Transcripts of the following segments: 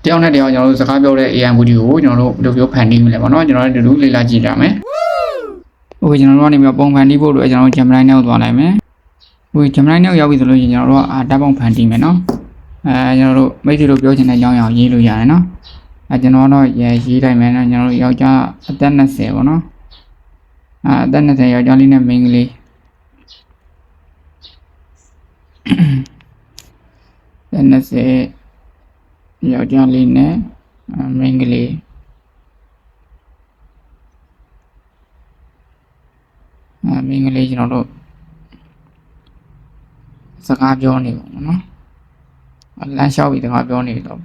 တယောက်နဲ့တယောက်ကျွန်တော်တို့စကားပြောတဲ့ AI video ကိုကျွန်တော်တို့ဘယ်လိုပြောဖန်တီးမလဲပေါ့နော်ကျွန်တော်တို့တူတူလေ့လာကြည့်ကြမယ်โอเคကျွန်တော်တို့ကနေပြီးပုံဖန်တီးဖို့အတွက်ကျွန်တော်တို့ Gemini နဲ့သွားလိုက်မယ်โอเค Gemini နဲ့ရောက်ပြီဆိုလို့ရှိရင်ကျွန်တော်တို့ကဓာတ်ပုံဖန်တီးမယ်နော်ကျွန်တော်တို့မိတ်ဆွေတို့ပြောချင်တဲ့အကြောင်းအရာရေးလို့ရတယ်နော်ကျွန်တော်တော့ရေးလိုက်မယ်နော်ကျွန်တော်တို့ယောက်ျားအသက်20ပေါ့နော်အသက်20ယောက်ျားလေးနဲ့မိန်းကလေး20ယောက်ျားလေးနဲ့မိန်းကလေးမိန်းကလေးကျွန်တော်တို့စကားပြောနေပါဘူးနော်လမ်းလျှောက်ပြီးစကားပြောနေတော့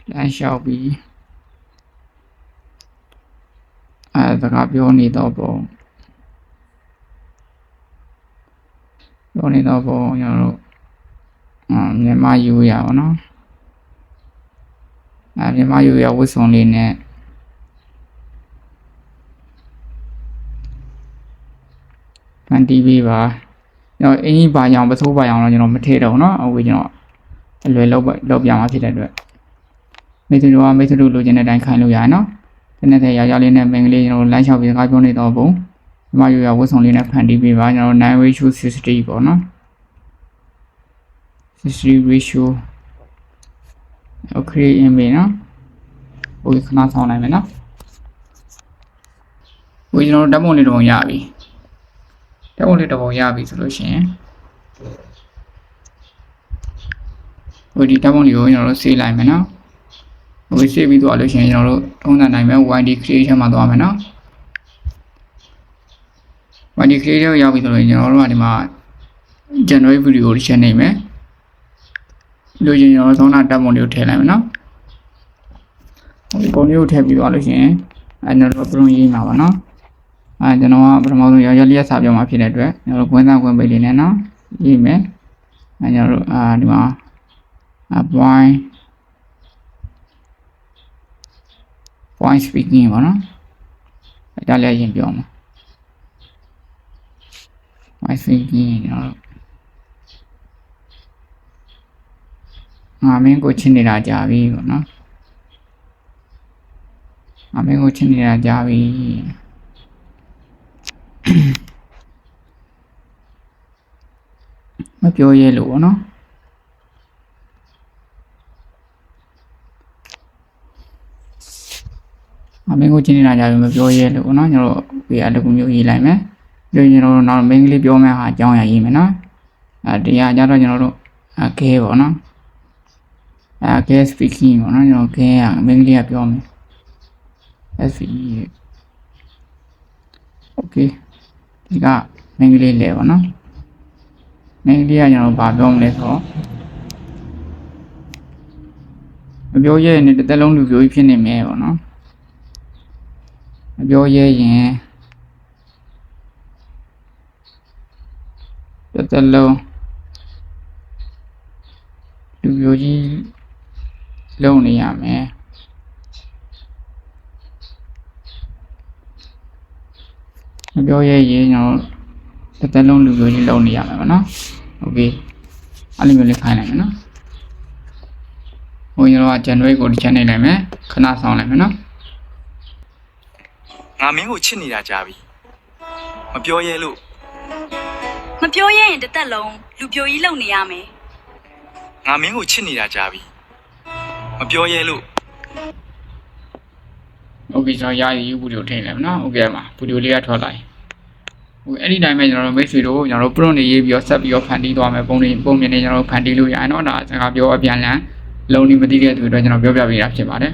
လမ်းလျှောက်ပြီးစကားပြောနေတော့ပုံကျွန်တော်တို့မြန်မာယူရပါတော့မြန်မာယူရဝတ်စုံလေးနဲ့ဖန်တီးပေးပါကျွန်တော်အင်းကြီးပါအောင်ပစိုးပါအောင်တော့ကျွန်တော်မထည့်တော့ဘူးเนาะအခုကျွန်တော်အလွယ်လောက်ပြမှာဖြစ်တဲ့အတွက်မိတ်ဆွေတို့လိုချင်တဲ့အတိုင်းခိုင်းလို့ရတယ်เนาะဒီနေ့တဲ့ယောက်ျားလေးနဲ့မိန်းကလေးကျွန်တော်လမ်းလျှောက်ပြီးစကားပြောနေတော့ပုံမြန်မာယူရဝတ်စုံလေးနဲ့ဖန်တီးပေးပါကျွန်တော်9 ratio 60ပေါ့เนาะ60 ratio okay အင်းမေနော်ဟိုခဏဆောင်လိုက်မယ်နော်ဟိုကျွန်တော်ဓာတ်ပုံလေးတစ်ပုံရပြီဓာတ်ပုံလေးတစ်ပုံရပြီဆိုလို့ရှိရင်ဟိုဒီဓာတ်ပုံလေးကိုကျွန်တော်တို့ဆေးလိုက်မယ်နော်ဟိုဆေးပြီးသွားလို့ရှိရင်ကျွန်တော်တို့ထုံးစံနိုင်မယ် YD creation မှာသွားမယ်နော် YD creation ရောက်ပြီဆိုလို့ကျွန်တော်တို့ကဒီမှာ generate video ကိုရှင်းနေမယ်လို့ရင်ကျွန်တော်သုံးတာဓာတ်ပုံလေးကိုထည့်လိုက်မယ်နော်ဒီပုံလေးကိုထည့်ပြီးသွားလို့ရှိရင်ကျွန်တော်ပရုံရေးမှာပါနော်ကျွန်တော်ကပထမဆုံးရောက်ရက်စာပြောမှာဖြစ်တဲ့အတွက်ကျွန်တော်ခွင်းသားခွင်းပိတ်လေးနဲ့နော်ရေးမယ်ကျွန်တော်တို့ဒီမှာpoint speaking ပါနော်ဒါလည်းရင်ပြောမှာ point speaking ကျွန်တော်မင်းကိုချင်းနေတာကြာပြီပေါ့နော်မင်းကိုချင်းနေတာကြာပြီမပြောရဲလို့ပေါ့နော်မင်းကိုချင်းနေတာကြာပြီမပြောရဲလို့ပေါ့နော်ကျွန်တော်ဒီအလုပ်မျိုးရေးလိုက်မယ်ပြီးရင်ကျွန်တော်တို့နောက်မင်းကလေးပြောမယ့်ဟာအကြောင်းအရာရေးမယ်နော်တရားကြတော့ကျွန်တော်တို့ခဲပေါ့နော်guest speaking ပေါ့နော်ကျွန်တော် guest ကမင်းကလေးကပြောမယ် SVE okay ဒီကမင်းကလေးလဲပေါ့နော်မင်းကလေးကကျွန်တော်ဘာပြောမလဲဆိုတော့မပြောရဲရင်တစ်သက်လုံးလူပြောကြီးဖြစ်နေမယ်ပေါ့နော်မပြောရဲရင်တစ်သက်လုံးလူပြောကြီးလုံနေရမယ်မပြောရဲရင်ကျွန်တော်တစ်သက်လုံးလူမျိုးကြီးလုံနေရမယ်ဗောနော်โอเคအဲ့လိုမျိုးလေးခိုင်းလိုက်မယ်နော်ဟိုကျွန်တော်က generate ကိုတစ်ချက်နေလိုက်မယ်ခဏဆောင်လိုက်မယ်နော်ငါမင်းကိုချစ်နေတာကြာပြီမပြောရဲလို့မပြောရဲရင်တစ်သက်လုံးလူပြိုကြီးလုံနေရမယ်ငါမင်းကိုချစ်နေတာကြာပြီမပြောရဲလို့โอเคကျွန်တော်ရာယူဗီဒီယိုထည့်လိုက်မယ်နော်โอเคပါဗီဒီယိုလေးကထွက်လာဟိုအဲ့ဒီတိုင်းပဲကျွန်တော်တို့မိတ်ဆွေတို့ကျွန်တော်တို့ prompt တွေရေးပြီးတော့ဆက်ပြီးတော့ဖန်တီးသွားမယ်ပုံမြင်နေကျွန်တော်တို့ဖန်တီးလို့ရတယ်နော်ဒါစကားပြောအပြန်လန်လုံးနေမသိတဲ့သူတွေအတွက်ကျွန်တော်ပြောပြပေးတာဖြစ်ပါတယ်